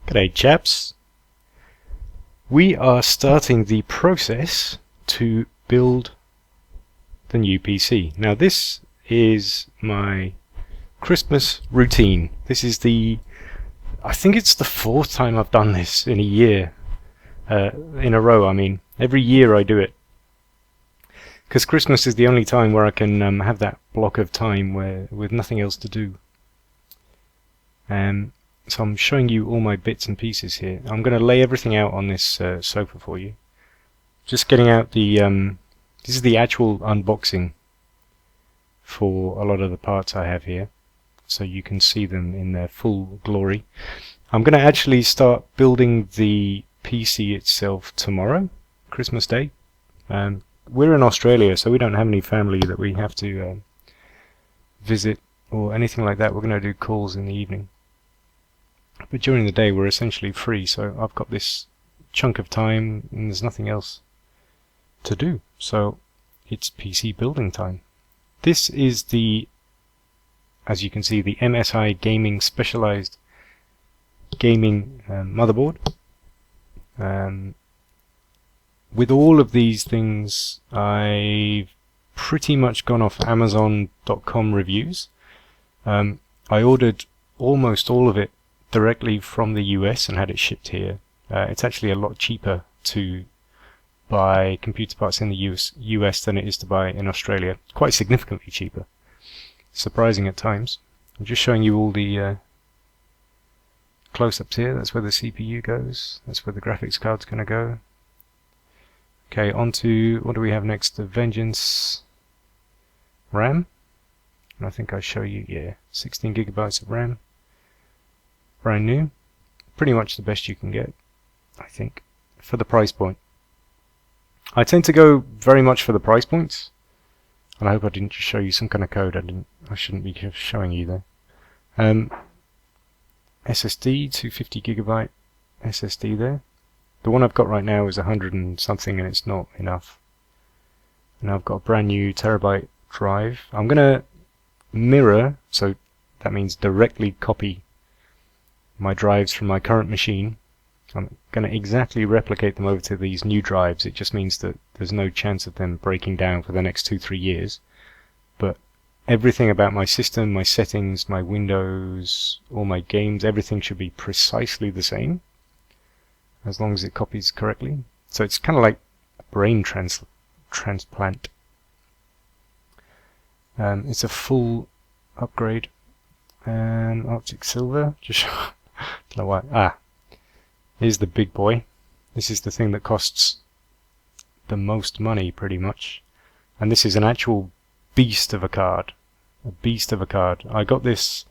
G'day chaps. We are starting the process to build the new PC. Now this is my Christmas routine. This is I think it's the fourth time I've done this in a year, in a row. I mean, every year I do it. Because Christmas is the only time where I can have that block of time with nothing else to do. So I'm showing you all my bits and pieces here. I'm going to lay everything out on this sofa for you. Just getting out the... this is the actual unboxing for a lot of the parts I have here, so you can see them in their full glory. I'm going to actually start building the PC itself tomorrow, Christmas Day. We're in Australia, so we don't have any family that we have to visit or anything like that. We're going to do calls in the evening. But during the day we're essentially free, so I've got this chunk of time and there's nothing else to do. So it's PC building time. This is as you can see, the MSI Gaming Specialized Gaming motherboard. With all of these things, I've pretty much gone off Amazon.com reviews. I ordered almost all of it directly from the US and had it shipped here. It's actually a lot cheaper to buy computer parts in the US than it is to buy in Australia. Quite significantly cheaper. Surprising at times. I'm just showing you all the close-ups here. That's where the CPU goes. That's where the graphics card's going to go. Okay, on to, what do we have next? The Vengeance RAM. And I think I show you, yeah, 16 gigabytes of RAM. Brand new. Pretty much the best you can get, I think, for the price point. I tend to go very much for the price points. And I hope I didn't just show you some kind of code. I shouldn't be showing you there. SSD, 250 gigabyte SSD there. The one I've got right now is 100 and something, and it's not enough. And I've got a brand new terabyte drive. I'm gonna mirror, so that means directly copy my drives from my current machine. I'm going to exactly replicate them over to these new drives. It just means that there's no chance of them breaking down for the next 2-3 years. But everything about my system, my settings, my Windows, all my games, everything should be precisely the same, as long as it copies correctly. So it's kind of like a brain transplant. It's a full upgrade. Arctic Silver, just don't know why. Here's the big boy. This is the thing that costs the most money, pretty much. And this is an actual beast of a card. A beast of a card. I got this.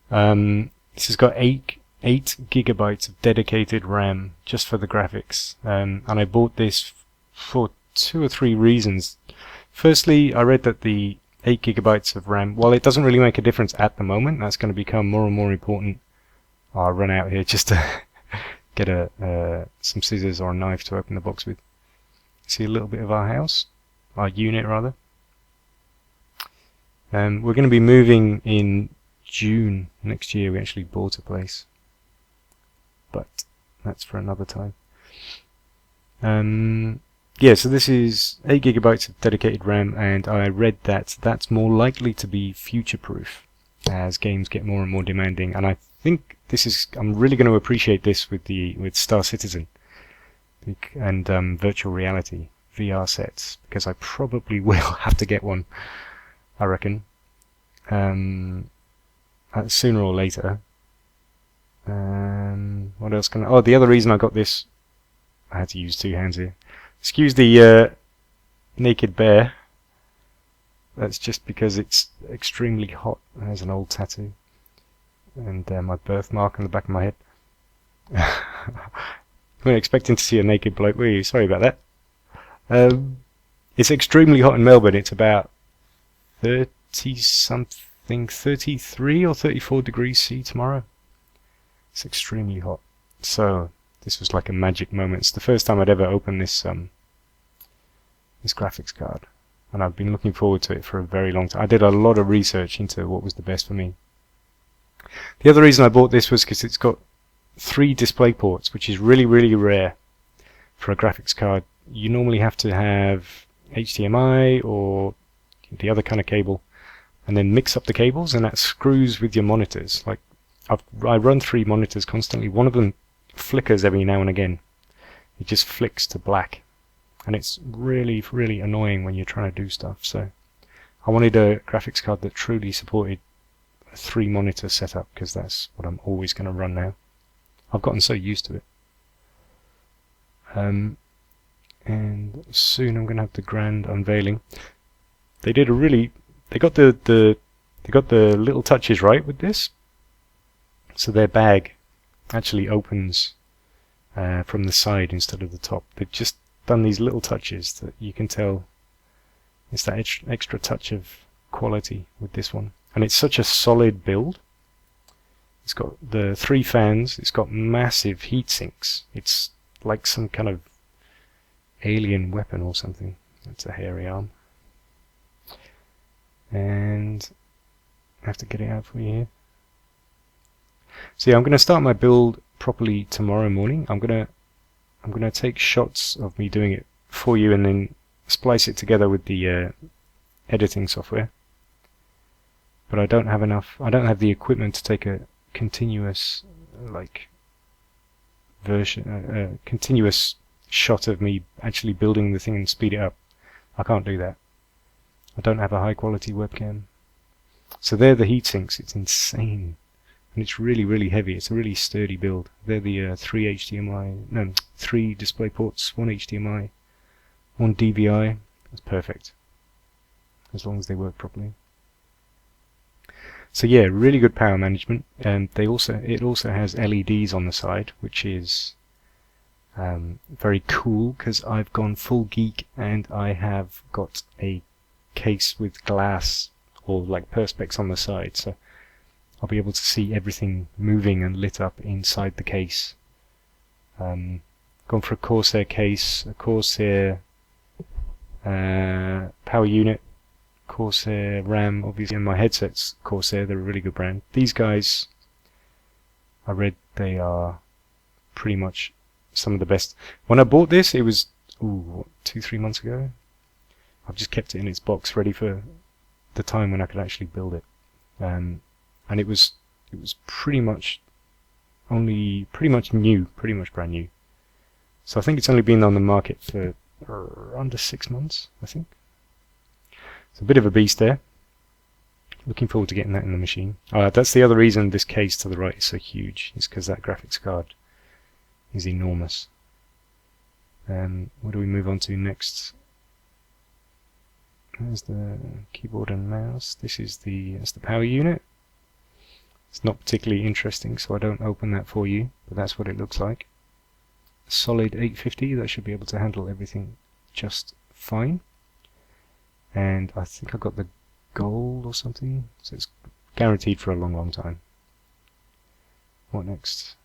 This has got 8 gigabytes of dedicated RAM just for the graphics. And I bought this for 2 or 3 reasons. Firstly, I read that the 8 gigabytes of RAM, while it doesn't really make a difference at the moment, that's going to become more and more important. I'll run out here just to get some scissors or a knife to open the box with. See a little bit of our house, our unit rather. We're going to be moving in June next year. We actually bought a place, but that's for another time. Yeah, so this is 8 gigabytes of dedicated RAM, and I read that that's more likely to be future-proof as games get more and more demanding. And I think I'm really going to appreciate this with Star Citizen and virtual reality VR sets, because I probably will have to get one, I reckon, sooner or later. What else can the other reason I got this, I had to use 2 hands here. Excuse the naked bear. That's just because it's extremely hot. There's an old tattoo. And my birthmark on the back of my head. You weren't expecting to see a naked bloke, were you? Sorry about that. It's extremely hot in Melbourne. It's about 30-something, 33 or 34 degrees C tomorrow. It's extremely hot. So this was like a magic moment. It's the first time I'd ever opened this graphics card, and I've been looking forward to it for a very long time. I did a lot of research into what was the best for me. The other reason I bought this was because it's got 3 display ports, which is really rare for a graphics card. You normally have to have HDMI or the other kind of cable, and then mix up the cables, and that screws with your monitors. Like I run 3 monitors constantly. One of them flickers every now and again. It just flicks to black, and it's really annoying when you're trying to do stuff. So I wanted a graphics card that truly supported a 3 monitor setup, because that's what I'm always going to run now. I've gotten so used to it. And soon I'm going to have the grand unveiling. They did a really, they got the little touches right with this. So their bag actually opens from the side instead of the top. They've just done these little touches that you can tell it's that extra touch of quality with this one. And it's such a solid build. It's got the 3 fans, it's got massive heat sinks. It's like some kind of alien weapon or something. That's a hairy arm. And I have to get it out for you here. So yeah, I'm going to start my build properly tomorrow morning. I'm gonna take shots of me doing it for you and then splice it together with the editing software. But I don't have the equipment to take a continuous continuous shot of me actually building the thing and speed it up. I can't do that. I don't have a high quality webcam. So they're the heat sinks. It's insane. And it's really heavy. It's a really sturdy build. They're the 3 display ports, 1 HDMI, 1 DVI. That's perfect, as long as they work properly. So yeah, really good power management. And it also has LEDs on the side, which is very cool, because I've gone full geek and I have got a case with glass or like perspex on the side, so I'll be able to see everything moving and lit up inside the case. Gone for a Corsair case, a Corsair power unit, Corsair RAM, obviously, and my headset's Corsair. They're a really good brand. These guys, I read they are pretty much some of the best. When I bought this, it was 2-3 months ago. I've just kept it in its box, ready for the time when I could actually build it. And it was pretty much new, pretty much brand new. So I think it's only been on the market for under 6 months, I think. It's a bit of a beast there. Looking forward to getting that in the machine. That's the other reason this case to the right is so huge, is because that graphics card is enormous. What do we move on to next? There's the keyboard and mouse. This is that's the power unit. It's not particularly interesting, so I don't open that for you, but that's what it looks like. A solid 850, that should be able to handle everything just fine. And I think I got the gold or something, so it's guaranteed for a long time. What next?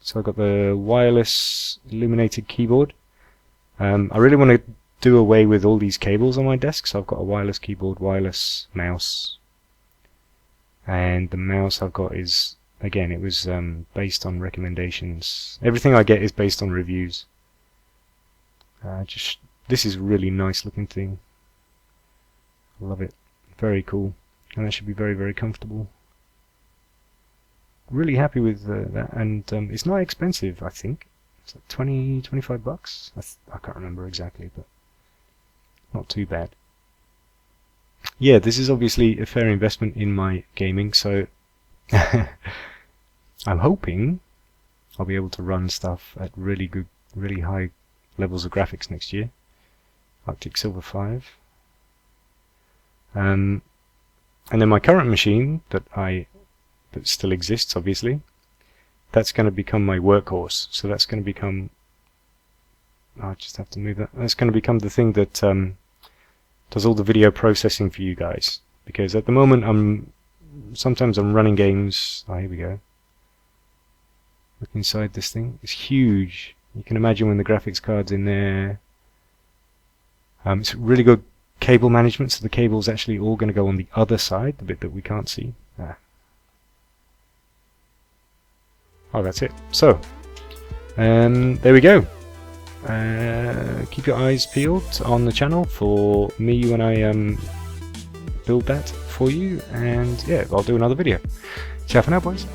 So I got the wireless illuminated keyboard. I really want to do away with all these cables on my desk, so I've got a wireless keyboard, wireless mouse, and the mouse I've got is, again, it was based on recommendations. Everything I get is based on reviews. This is a really nice looking thing. I love it. Very cool, and that should be very comfortable. Really happy with that, and it's not expensive. I think it's like 20-25 bucks. I can't remember exactly, but not too bad. Yeah, this is obviously a fair investment in my gaming, so I'm hoping I'll be able to run stuff at really good, really high levels of graphics next year. Arctic Silver 5. And then my current machine that still exists, obviously, that's going to become my workhorse. So that's going to become, I just have to move that. That's going to become the thing that does all the video processing for you guys. Because at the moment sometimes I'm running games. Here we go. Look inside this thing. It's huge. You can imagine when the graphics card's in there. It's really good cable management, so the cable's actually all going to go on the other side, the bit that we can't see. Oh, that's it. So, there we go. Keep your eyes peeled on the channel for me when I build that for you, and yeah, I'll do another video. Ciao for now, boys.